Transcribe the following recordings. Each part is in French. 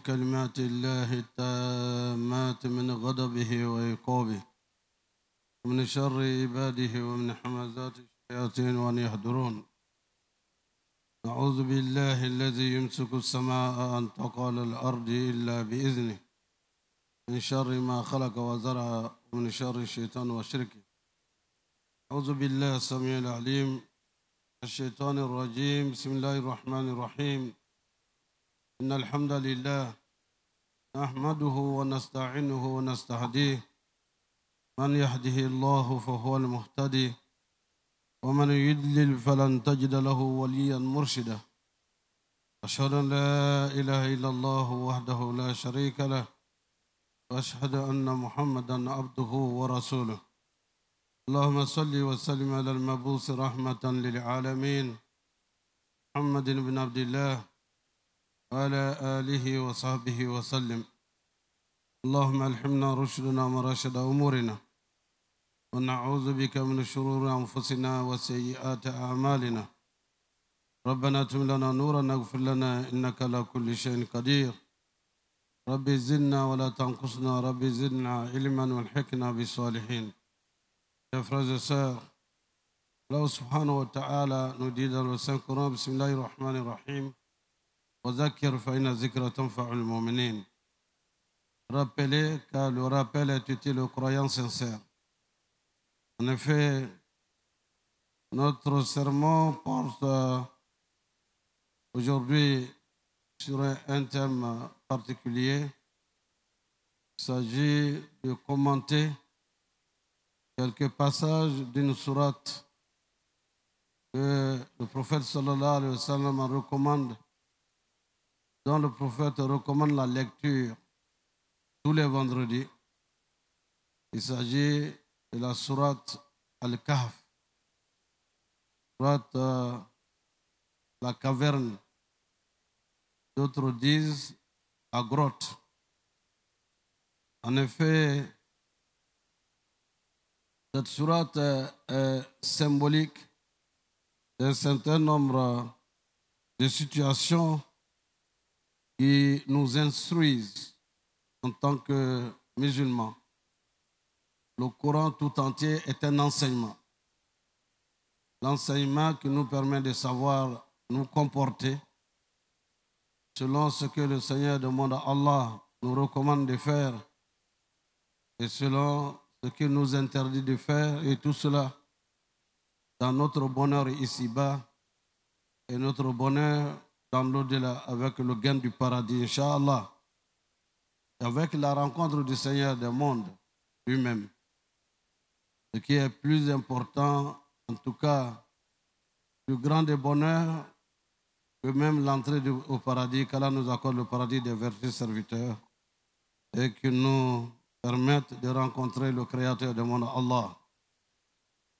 كلمات الله التامات من غضبه وعقابه ومن شر عباده ومن حمزات الشياطين وأن يحضرون. أعوذ بالله الذي يمسك السماء أن تقع على الأرض إلا بإذنه من شر ما خلق وزرع ومن شر الشيطان وشركه. أعوذ بالله السميع العليم الشيطان الرجيم. بسم الله الرحمن الرحيم. إن الحمد لله نحمده ونستعينه ونستهديه. من يهده الله فهو المهتدي ومن يضلل فلن تجد له وليا مرشدا. أشهد أن لا إله إلا الله وحده لا شريك له وأشهد أن محمدا عبده ورسوله. اللهم صل وسلم على المبعوث رحمة للعالمين محمد بن عبد الله وعلى آله وصحبه وسلم. اللهم ألهمنا رشدنا ورشد أمورنا ونعوذ بك من شرور أنفسنا وسيئات أعمالنا. ربنا اتم لنا نورا اغفر لنا إنك على كل شيء قدير. رب زدنا ولا تنقصنا. رب زدنا علما والحقنا بالصالحين. Chers frères et sœurs, Allah subhanahu wa ta'ala nous dit dans le Saint-Coran, Bismillahir Rahmanir Rahim, wa zakir fa inna zikra tanfa'ul mu'minin. Rappelez, car le rappel est utile aux croyants sincères. En effet, notre sermon porte aujourd'hui sur un thème particulier. Il s'agit de commenter quelques passages d'une sourate que le prophète sallallahu alayhi wa sallam recommande, dont le prophète recommande la lecture tous les vendredis. Il s'agit de la sourate Al-Kahf, sourate la caverne. D'autres disent la grotte. En effet, cette sourate est symbolique d'un certain nombre de situations qui nous instruisent en tant que musulmans. Le Coran tout entier est un enseignement. L'enseignement qui nous permet de savoir nous comporter selon ce que le Seigneur demande à Allah, nous recommande de faire, et selon ce qu'il nous interdit de faire, et tout cela dans notre bonheur ici-bas et notre bonheur dans l'au-delà avec le gain du paradis, Inch'Allah, avec la rencontre du Seigneur des mondes lui-même. Ce qui est plus important, en tout cas, plus grand des bonheurs que même l'entrée au paradis, qu'Allah nous accorde le paradis des vertus serviteurs et qu'il nous permette de rencontrer le Créateur du monde, Allah.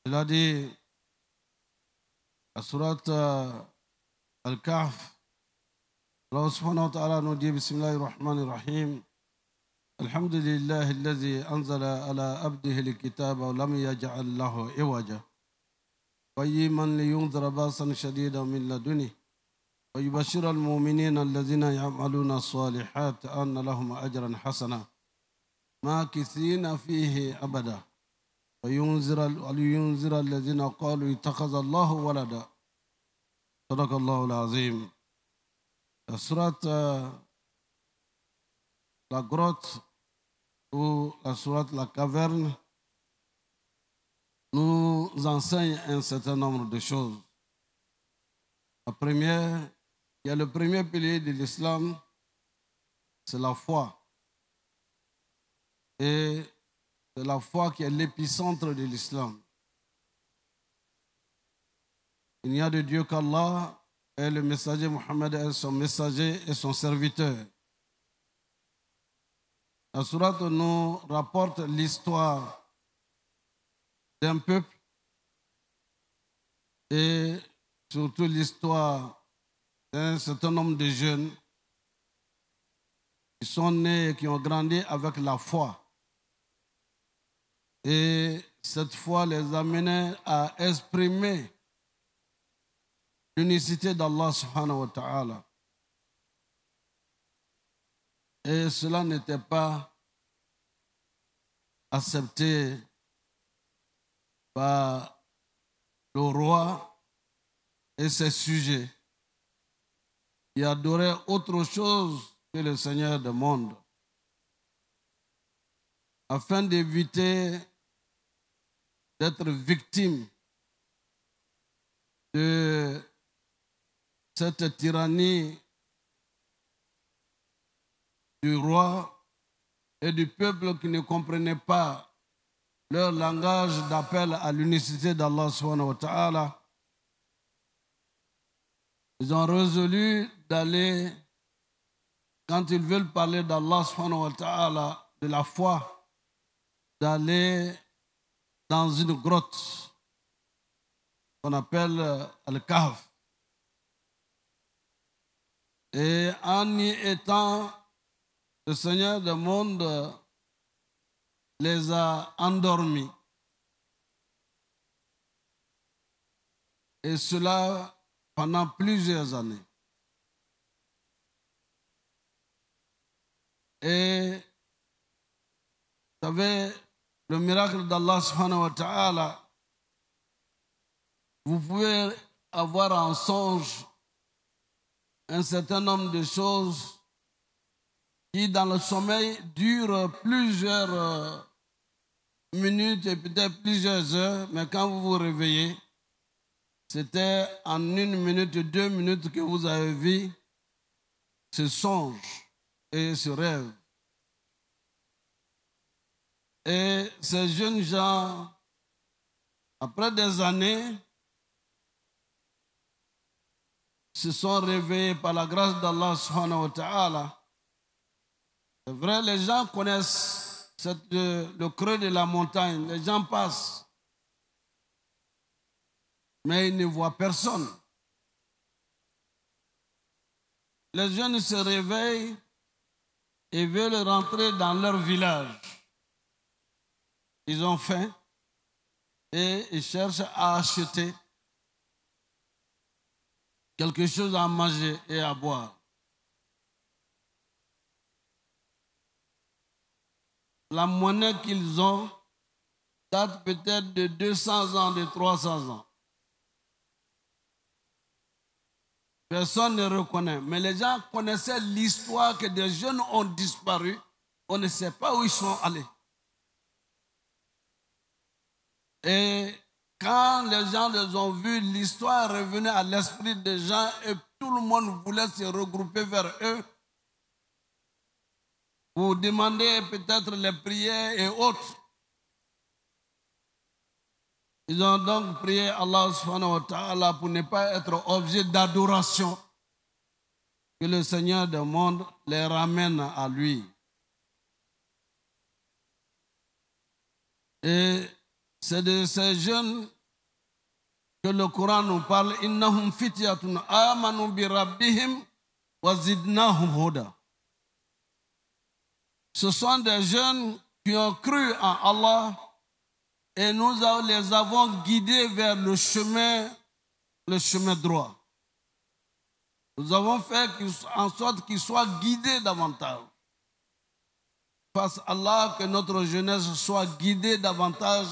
Il a dit, la sourate Al-Kahf, Allah subhanahu wa ta'ala nous dit, Bismillahir Rahmanir Rahim, Alhamdulillah alladhi anzala ala abdihi al-kitaba wa lam yaj'al lahu iwaja qayyiman liyunzira ba'san shadidan min ladunhi wa yubashshira al-mu'minina alladhina ya'maluna as-salihati anna lahum ajran hasana makithina fihi abada wa yunzira alladhina qalu ittakhadha Allahu walada. Sadaqallahu al-azim. La sourate la grotte ou la sourate la caverne nous enseigne un certain nombre de choses. La première, il y a le premier pilier de l'islam, c'est la foi. Et c'est la foi qui est l'épicentre de l'islam. Il n'y a de Dieu qu'Allah, et le messager Mohammed est son messager et son serviteur. La sourate nous rapporte l'histoire d'un peuple et surtout l'histoire d'un certain nombre de jeunes qui sont nés et qui ont grandi avec la foi. Et cette foi les amenait à exprimer l'unicité d'Allah subhanahu wa ta'ala. Et cela n'était pas accepté par le roi et ses sujets. Ils adoraient autre chose que le Seigneur du monde. Afin d'éviter d'être victime de cette tyrannie du roi et du peuple qui ne comprenait pas leur langage d'appel à l'unicité d'Allah subhanahu wa ta'ala, ils ont résolu d'aller, quand ils veulent parler d'Allah subhanahu wa ta'ala, de la foi, d'aller dans une grotte qu'on appelle Al-Kahf. Et en y étant, le Seigneur du monde les a endormis. Et cela pendant plusieurs années. Et vous savez, le miracle d'Allah subhanahu wa ta'ala, vous pouvez avoir en songe un certain nombre de choses qui, dans le sommeil, durent plusieurs minutes et peut-être plusieurs heures, mais quand vous vous réveillez, c'était en 1 minute, 2 minutes que vous avez vu ce songe et ce rêve. Et ces jeunes gens, après des années, se sont réveillés par la grâce d'Allah subhanahu wa ta'ala. C'est vrai, les gens connaissent le creux de la montagne, les gens passent, mais ils ne voient personne. Les jeunes se réveillent et veulent rentrer dans leur village. Ils ont faim et ils cherchent à acheter quelque chose à manger et à boire. La monnaie qu'ils ont date peut-être de 200 ans, de 300 ans. Personne ne reconnaît. Mais les gens connaissaient l'histoire que des jeunes ont disparu. On ne sait pas où ils sont allés. Et quand les gens les ont vus, l'histoire est revenue à l'esprit des gens et tout le monde voulait se regrouper vers eux pour demander peut-être les prières et autres. Ils ont donc prié Allah subhanahu wa ta'ala pour ne pas être objet d'adoration, que le Seigneur du monde les ramène à lui. Et c'est de ces jeunes que le Coran nous parle. Innahum fityatun amanu bi rabbihim wa zidnahum huda. Ce sont des jeunes qui ont cru en Allah et nous les avons guidés vers le chemin droit. Nous avons fait en sorte qu'ils soient guidés davantage. Fasse Allah que notre jeunesse soit guidée davantage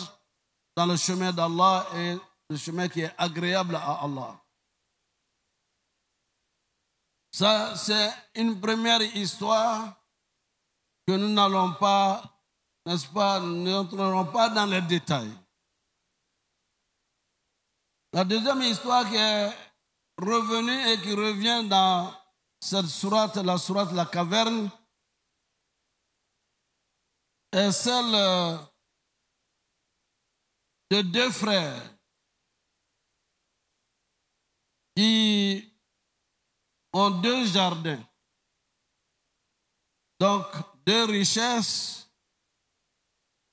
dans le chemin d'Allah et le chemin qui est agréable à Allah. Ça, c'est une première histoire que nous n'allons pas, n'est-ce pas, nous n'entrerons pas dans les détails. La deuxième histoire qui est revenue et qui revient dans cette sourate, la caverne, est celle de 2 frères qui ont 2 jardins. Donc, 2 richesses.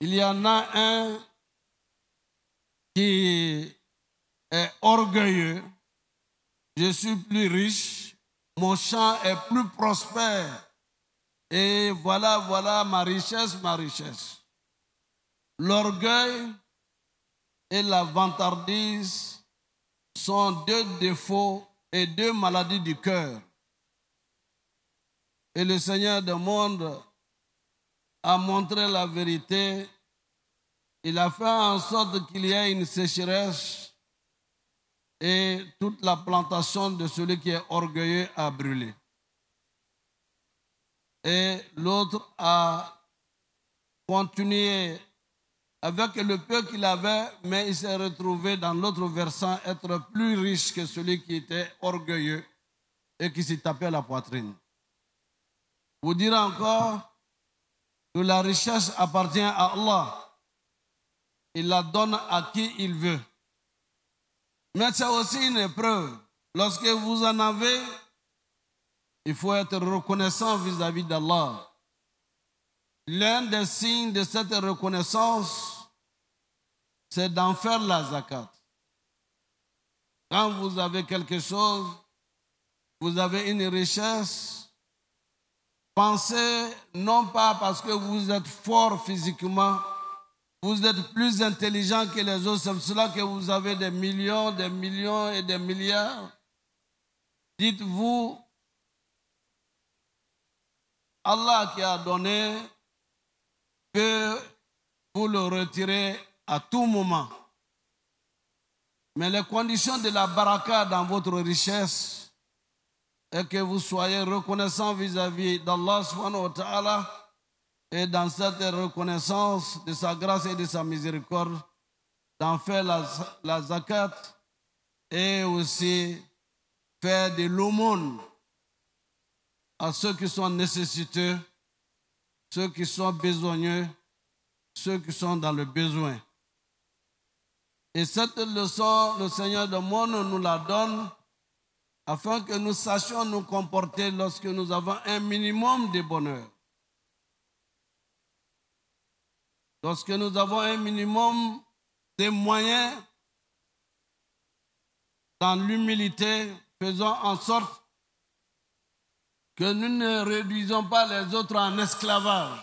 Il y en a un qui est orgueilleux. Je suis plus riche, mon champ est plus prospère. Et voilà ma richesse. L'orgueil et la vantardise sont 2 défauts et 2 maladies du cœur. Et le Seigneur du monde a montré la vérité. Il a fait en sorte qu'il y ait une sécheresse et toute la plantation de celui qui est orgueilleux a brûlé. Et l'autre a continué avec le peu qu'il avait, mais il s'est retrouvé dans l'autre versant être plus riche que celui qui était orgueilleux et qui s'est tapé la poitrine. Vous direz encore que la richesse appartient à Allah. Il la donne à qui il veut. Mais c'est aussi une épreuve. Lorsque vous en avez, il faut être reconnaissant vis-à-vis d'Allah. L'un des signes de cette reconnaissance, c'est d'en faire la zakat. Quand vous avez quelque chose, vous avez une richesse, pensez non pas parce que vous êtes fort physiquement, vous êtes plus intelligent que les autres, c'est pour cela que vous avez des millions et des milliards. Dites-vous, Allah qui a donné peut vous le retirer à tout moment. Mais les conditions de la baraka dans votre richesse est que vous soyez reconnaissant vis-à-vis d'Allah subhanahu wa ta'ala. Et dans cette reconnaissance de sa grâce et de sa miséricorde, d'en faire la zakat et aussi faire de l'aumône à ceux qui sont nécessiteux, ceux qui sont besogneux, ceux qui sont dans le besoin. Et cette leçon, le Seigneur du monde nous la donne afin que nous sachions nous comporter lorsque nous avons un minimum de bonheur. Lorsque nous avons un minimum de moyens, dans l'humilité, faisons en sorte que nous ne réduisons pas les autres en esclavage.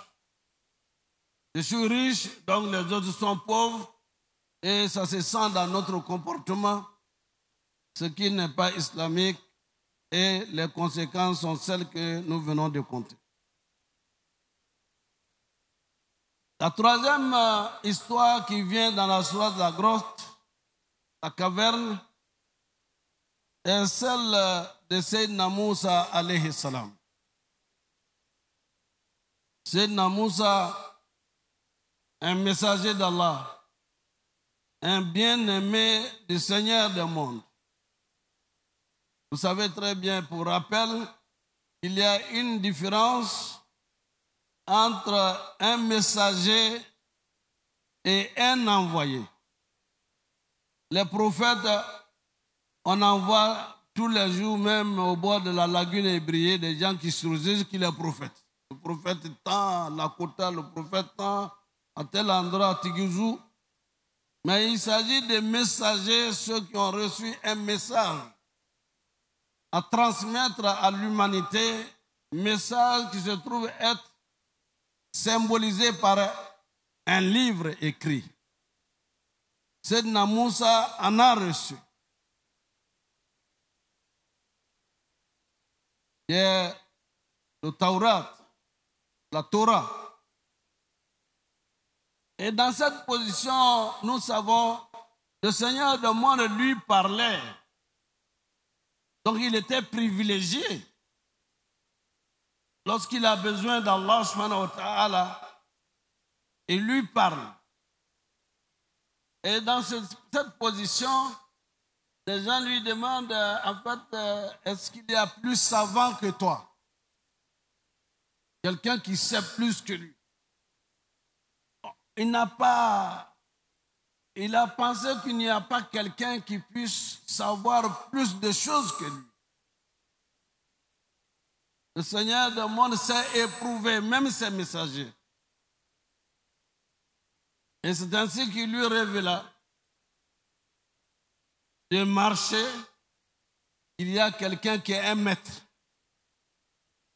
Je suis riche, donc les autres sont pauvres, et ça se sent dans notre comportement, ce qui n'est pas islamique, et les conséquences sont celles que nous venons de compter. La troisième histoire qui vient dans la sourate de la grotte, la caverne, est celle de Sayyidina Moussa alayhi salam. Sayyidina Moussa, un messager d'Allah, un bien-aimé du Seigneur du monde. Vous savez très bien, pour rappel, il y a une différence entre un messager et un envoyé. Les prophètes, on envoie tous les jours, même au bord de la lagune Ébriée, des gens qui se disent qu'il est prophète. Le prophète tant, Lakota, le prophète tant, à tel endroit, à Tiguzou. Mais il s'agit de messagers, ceux qui ont reçu un message à transmettre à l'humanité, message qui se trouve être symbolisé par un livre écrit. Sayyidina Moussa en a reçu. Il y a le Taurat, la Torah. Et dans cette position, nous savons, le Seigneur du monde lui parlait. Donc il était privilégié. Lorsqu'il a besoin d'Allah subhanahu wa ta'ala, il lui parle. Et dans cette position, les gens lui demandent, en fait, est-ce qu'il y a plus savant que toi? Quelqu'un qui sait plus que lui. Il a pensé qu'il n'y a pas quelqu'un qui puisse savoir plus de choses que lui. Le Seigneur du monde sait éprouver même ses messagers. Et c'est ainsi qu'il lui révéla de marcher. Il y a quelqu'un qui est un maître,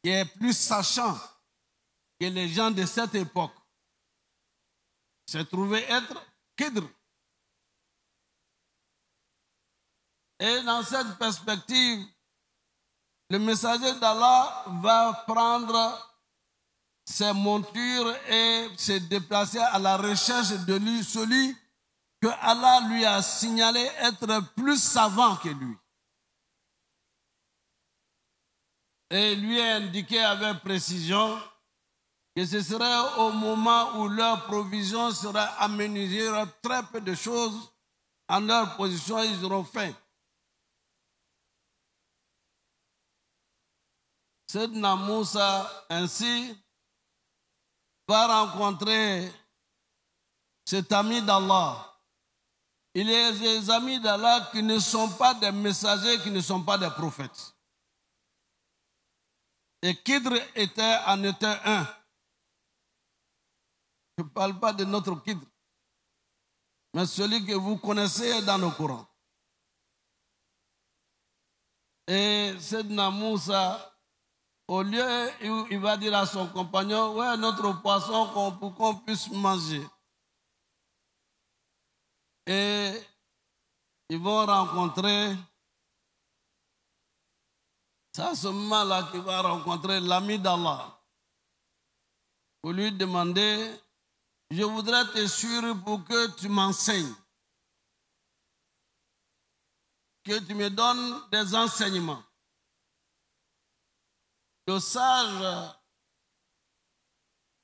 qui est plus sachant que les gens de cette époque. Il s'est trouvé être Khidr. Et dans cette perspective, le messager d'Allah va prendre ses montures et se déplacer à la recherche de lui, celui que Allah lui a signalé être plus savant que lui. Et lui a indiqué avec précision que ce serait au moment où leur provision sera aménagée, il y aura très peu de choses en leur position, ils auront faim. Sayyidina Moussa ainsi va rencontrer cet ami d'Allah. Il y a des amis d'Allah qui ne sont pas des messagers, qui ne sont pas des prophètes. Et Khidr en était un. Je ne parle pas de notre Khidr, mais celui que vous connaissez dans le Coran. Et Sayyidina Moussa, au lieu où il va dire à son compagnon, ouais, notre poisson pour qu'on puisse manger. Et ils vont rencontrer, c'est à ce moment-là qu'il va rencontrer l'ami d'Allah. Pour lui demander, je voudrais te suivre pour que tu m'enseignes, que tu me donnes des enseignements. Le sage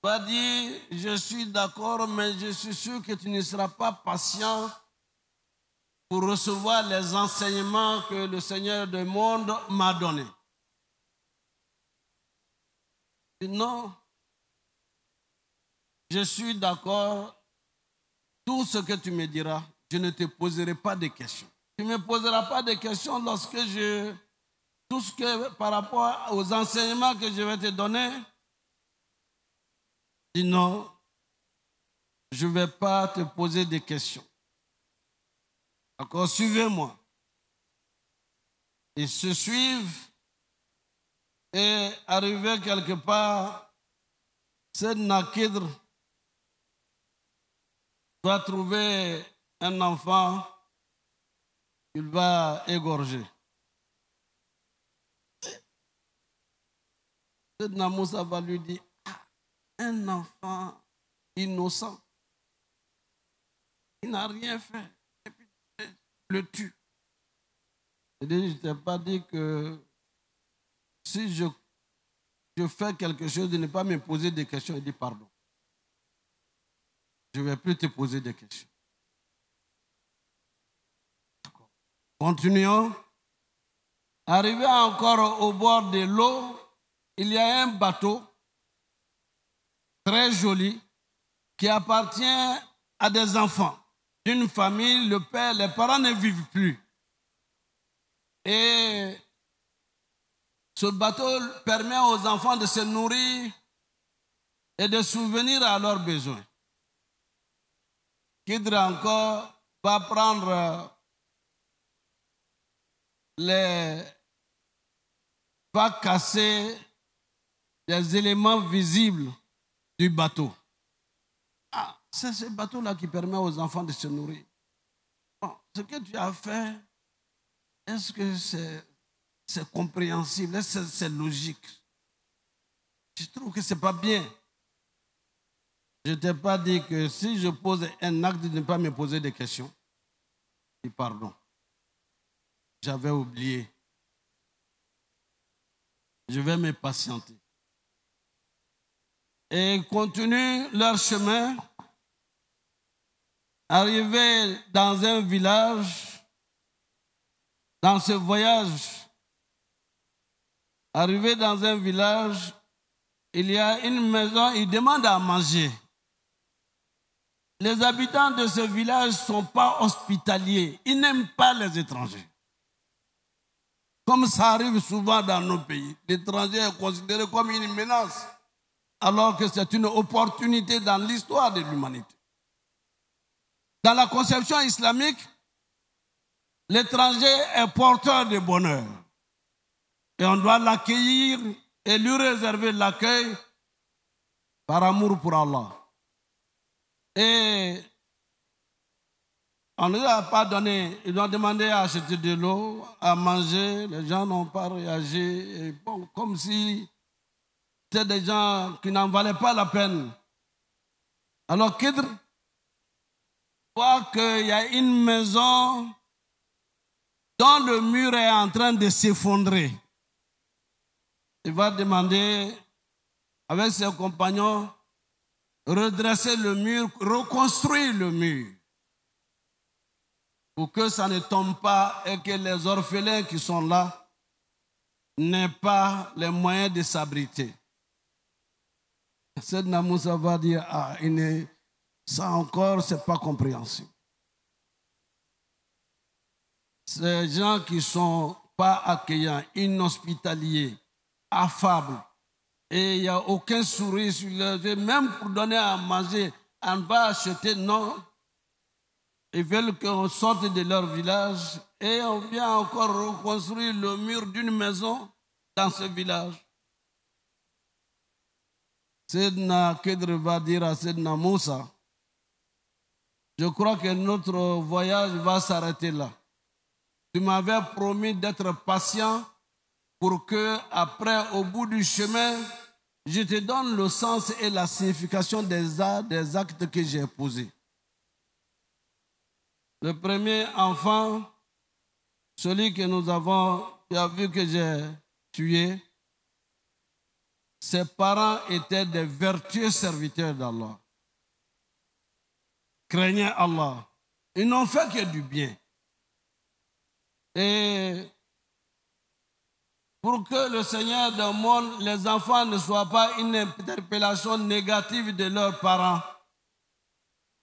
va dire, je suis d'accord, mais je suis sûr que tu ne seras pas patient pour recevoir les enseignements que le Seigneur du monde m'a donnés. Non, je suis d'accord, tout ce que tu me diras, je ne te poserai pas de questions. Tu ne me poseras pas de questions lorsque tout ce que par rapport aux enseignements que je vais te donner, dis non, je ne vais pas te poser des questions. D'accord, suivez-moi. Ils se suivent et arrivé quelque part, Sayyidina Khidr va trouver un enfant qu'il va égorger. Sayyidina Moussa va lui dire, un enfant innocent, il n'a rien fait, et puis il le tue. Je ne t'ai pas dit que si je fais quelque chose, de ne pas me poser des questions, il dit pardon. Je ne vais plus te poser des questions. Continuons. Arrivé encore au bord de l'eau, il y a un bateau très joli qui appartient à des enfants d'une famille. Le père, les parents ne vivent plus. Et ce bateau permet aux enfants de se nourrir et de subvenir à leurs besoins. Khidr encore va prendre va casser les éléments visibles du bateau. Ah, c'est ce bateau-là qui permet aux enfants de se nourrir. Bon, ce que tu as fait, est-ce que c'est compréhensible? Est-ce que c'est logique? Je trouve que ce n'est pas bien. Je ne t'ai pas dit que si je pose un acte de ne pas me poser des questions, dis pardon. J'avais oublié. Je vais me patienter. Et ils continuent leur chemin. Arrivés dans un village, dans ce voyage, arrivés dans un village, il y a une maison, ils demandent à manger. Les habitants de ce village ne sont pas hospitaliers. Ils n'aiment pas les étrangers. Comme ça arrive souvent dans nos pays. L'étranger est considéré comme une menace, alors que c'est une opportunité dans l'histoire de l'humanité. Dans la conception islamique, l'étranger est porteur de bonheur. Et on doit l'accueillir et lui réserver l'accueil par amour pour Allah. Et On ne leur a pas donné, ils ont demandé à acheter de l'eau, à manger, les gens n'ont pas réagi, et bon, comme si c'était des gens qui n'en valaient pas la peine. Alors Khidr voit qu'il y a une maison dont le mur est en train de s'effondrer. Il va demander avec ses compagnons redresser le mur, reconstruire le mur pour que ça ne tombe pas et que les orphelins qui sont là n'aient pas les moyens de s'abriter. Sayyidina Moussa va dire, ça encore, ce n'est pas compréhensible. Ces gens qui ne sont pas accueillants, inhospitaliers, affables, et il n'y a aucun sourire sur leurs yeux, même pour donner à manger, on va acheter, non. Ils veulent qu'on sorte de leur village et on vient encore reconstruire le mur d'une maison dans ce village. Sayyidina Khidr va dire à Sayyidina Moussa, je crois que notre voyage va s'arrêter là. Tu m'avais promis d'être patient pour que, après, au bout du chemin, je te donne le sens et la signification des actes que j'ai posés. Le premier enfant, celui que nous avons, tu as vu que j'ai tué, ses parents étaient des vertueux serviteurs d'Allah. Craignaient Allah. Ils n'ont fait que du bien. Et pour que le Seigneur demande, les enfants ne soient pas une interpellation négative de leurs parents,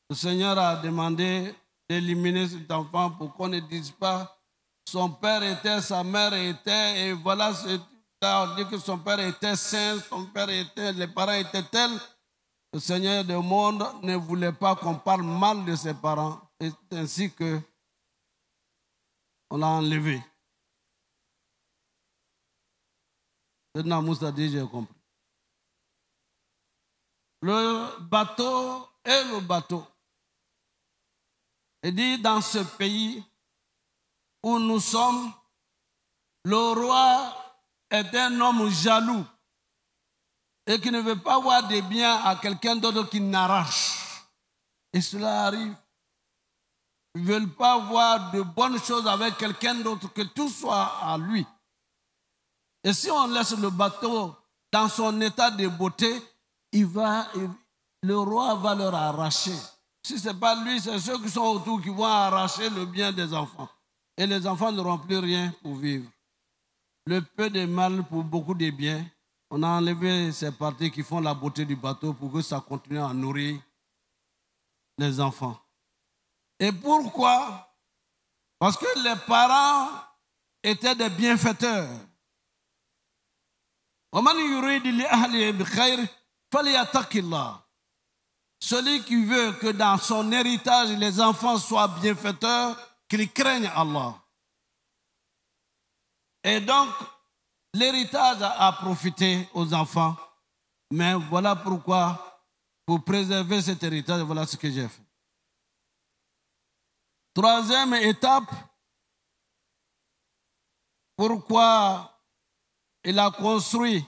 le Seigneur a demandé d'éliminer cet enfant pour qu'on ne dise pas son père était, sa mère était, et voilà, on dit que son père était saint, son père était, les parents étaient tels. Le Seigneur du monde ne voulait pas qu'on parle mal de ses parents, et c'est ainsi que on l'a enlevé. Maintenant, Moussa dit, j'ai compris. Le bateau est le bateau. Il dit, dans ce pays où nous sommes, le roi est un homme jaloux et qui ne veut pas voir des biens à quelqu'un d'autre qui n'arrache. Et cela arrive. Ils ne veulent pas voir de bonnes choses avec quelqu'un d'autre, que tout soit à lui. Et si on laisse le bateau dans son état de beauté, le roi va leur arracher. Si ce n'est pas lui, c'est ceux qui sont autour qui vont arracher le bien des enfants. Et les enfants n'auront plus rien pour vivre. Le peu de mal pour beaucoup de biens, on a enlevé ces parties qui font la beauté du bateau pour que ça continue à nourrir les enfants. Et pourquoi? Parce que les parents étaient des bienfaiteurs. Celui qui veut que dans son héritage, les enfants soient bienfaiteurs, qu'ils craignent Allah. Et donc, l'héritage a profité aux enfants. Mais voilà pourquoi, pour préserver cet héritage, voilà ce que j'ai fait. Troisième étape, pourquoi il a construit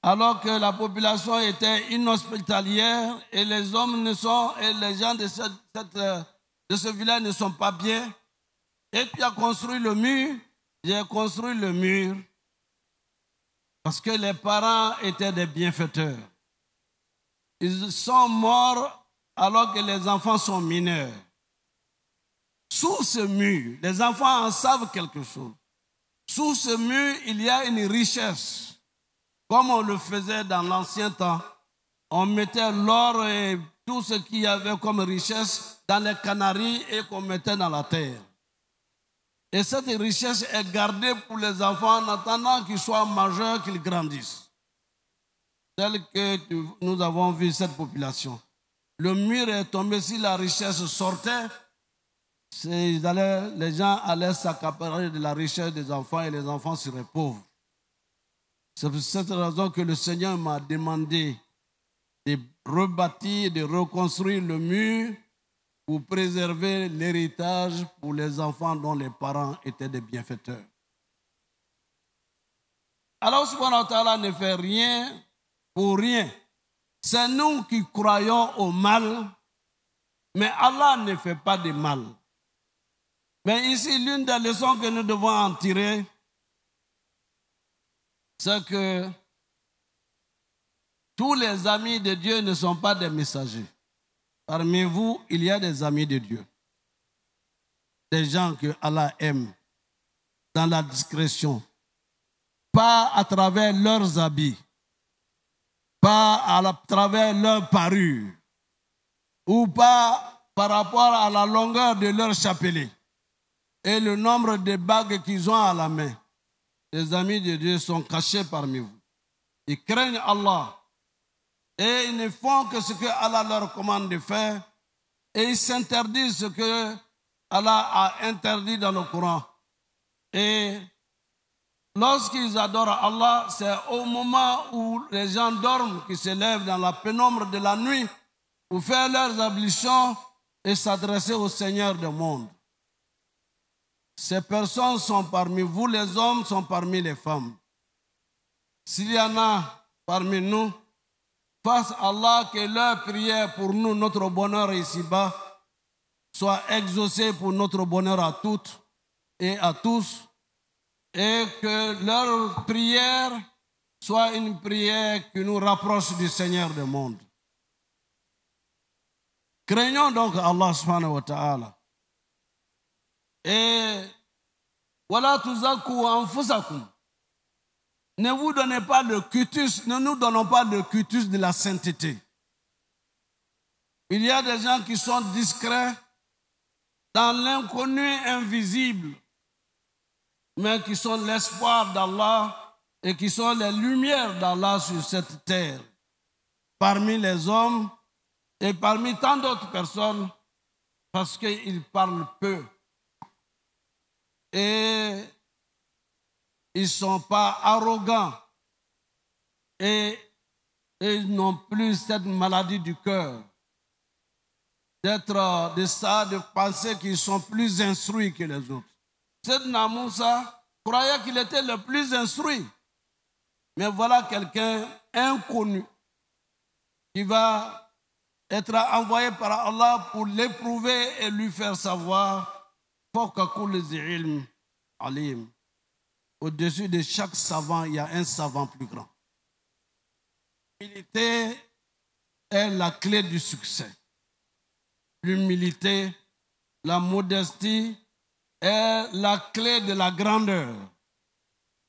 alors que la population était inhospitalière et les hommes et les gens de ce village ne sont pas bien. Et puis il a construit le mur. J'ai construit le mur parce que les parents étaient des bienfaiteurs. Ils sont morts alors que les enfants sont mineurs. Sous ce mur, les enfants en savent quelque chose. Sous ce mur, il y a une richesse. Comme on le faisait dans l'ancien temps, on mettait l'or et tout ce qu'il y avait comme richesse dans les canaries et qu'on mettait dans la terre. Et cette richesse est gardée pour les enfants en attendant qu'ils soient majeurs, qu'ils grandissent. Tel que nous avons vu cette population. Le mur est tombé, si la richesse sortait, les gens allaient s'accaparer de la richesse des enfants et les enfants seraient pauvres. C'est pour cette raison que le Seigneur m'a demandé de rebâtir, de reconstruire le mur pour préserver l'héritage pour les enfants dont les parents étaient des bienfaiteurs. Allah subhanahu wa ta'ala ne fait rien pour rien. C'est nous qui croyons au mal, mais Allah ne fait pas de mal. Mais ici, l'une des leçons que nous devons en tirer, c'est que tous les amis de Dieu ne sont pas des messagers. Parmi vous, il y a des amis de Dieu. Des gens que Allah aime dans la discrétion. Pas à travers leurs habits, pas à travers leurs parures, ou pas par rapport à la longueur de leur chapelet et le nombre de bagues qu'ils ont à la main. Les amis de Dieu sont cachés parmi vous. Ils craignent Allah et ils ne font que ce que Allah leur commande de faire et ils s'interdisent ce que Allah a interdit dans le Coran. Et lorsqu'ils adorent Allah, c'est au moment où les gens dorment qu'ils se lèvent dans la pénombre de la nuit pour faire leurs ablutions et s'adresser au Seigneur du monde. Ces personnes sont parmi vous, les hommes sont parmi les femmes. S'il y en a parmi nous, fasse Allah que leur prière pour nous, notre bonheur ici-bas, soit exaucée pour notre bonheur à toutes et à tous, et que leur prière soit une prière qui nous rapproche du Seigneur du monde. Craignons donc Allah subhanahu wa ta'ala. Et voilà tuzaku anfusakum. Ne vous donnez pas le cutus, ne nous donnons pas le cutus de la sainteté. Il y a des gens qui sont discrets dans l'inconnu invisible, mais qui sont l'espoir d'Allah et qui sont les lumières d'Allah sur cette terre. Parmi les hommes et parmi tant d'autres personnes, parce qu'ils parlent peu. Et ils ne sont pas arrogants. Et ils n'ont plus cette maladie du cœur. D'être de ça, de penser qu'ils sont plus instruits que les autres. Sayyidina Moussa croyait qu'il était le plus instruit. Mais voilà quelqu'un inconnu qui va être envoyé par Allah pour l'éprouver et lui faire savoir au-dessus de chaque savant, il y a un savant plus grand. L'humilité est la clé du succès. L'humilité, la modestie est la clé de la grandeur.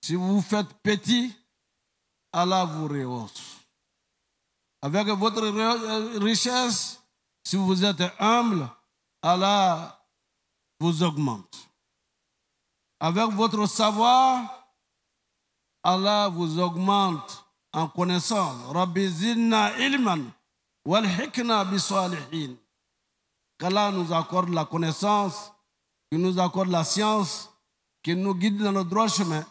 Si vous vous faites petit, Allah vous rehausse. Avec votre richesse, si vous êtes humble, Allah vous augmente. Avec votre savoir, Allah vous augmente en connaissance. Rabbi zidna ilman wal hikna bi salihin. Qu'Allah nous accorde la connaissance, qu'il nous accorde la science, qu'il nous guide dans le droit chemin,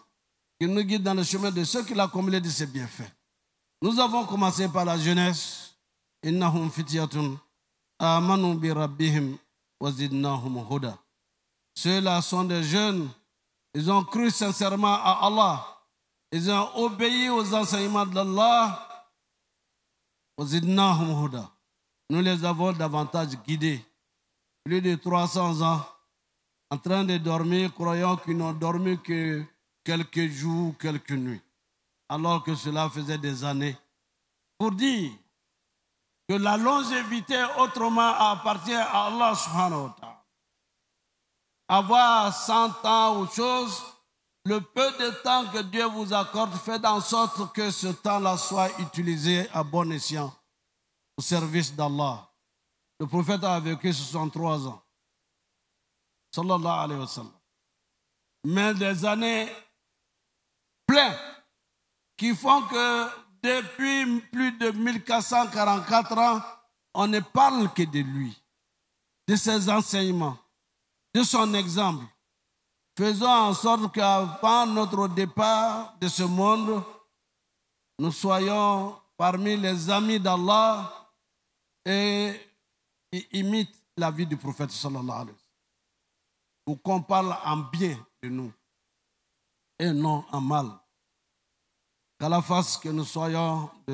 qu'il nous guide dans le chemin de ceux qu'il a comblés de ses bienfaits. Nous avons commencé par la jeunesse. Innahum fityatun amanu bi rabbihim wa zidnahum huda. Ceux-là sont des jeunes, ils ont cru sincèrement à Allah, ils ont obéi aux enseignements d'Allah. Wa zidnahum huda. Nous les avons davantage guidés. Plus de 300 ans, en train de dormir, croyant qu'ils n'ont dormi que quelques jours, quelques nuits, alors que cela faisait des années. Pour dire que la longévité autrement appartient à Allah subhanahu wa ta'ala. Avoir 100 ans ou chose, le peu de temps que Dieu vous accorde, faites en sorte que ce temps-là soit utilisé à bon escient au service d'Allah. Le prophète a vécu 63 ans. Sallallahu alayhi wa sallam. Mais des années pleines qui font que depuis plus de 1444 ans, on ne parle que de lui, de ses enseignements, de son exemple. Faisons en sorte qu'avant notre départ de ce monde, nous soyons parmi les amis d'Allah et qui imitent la vie du prophète sallallahu alayhi wa sallam. Pour qu'on parle en bien de nous et non en mal. Qu'à la face que nous soyons de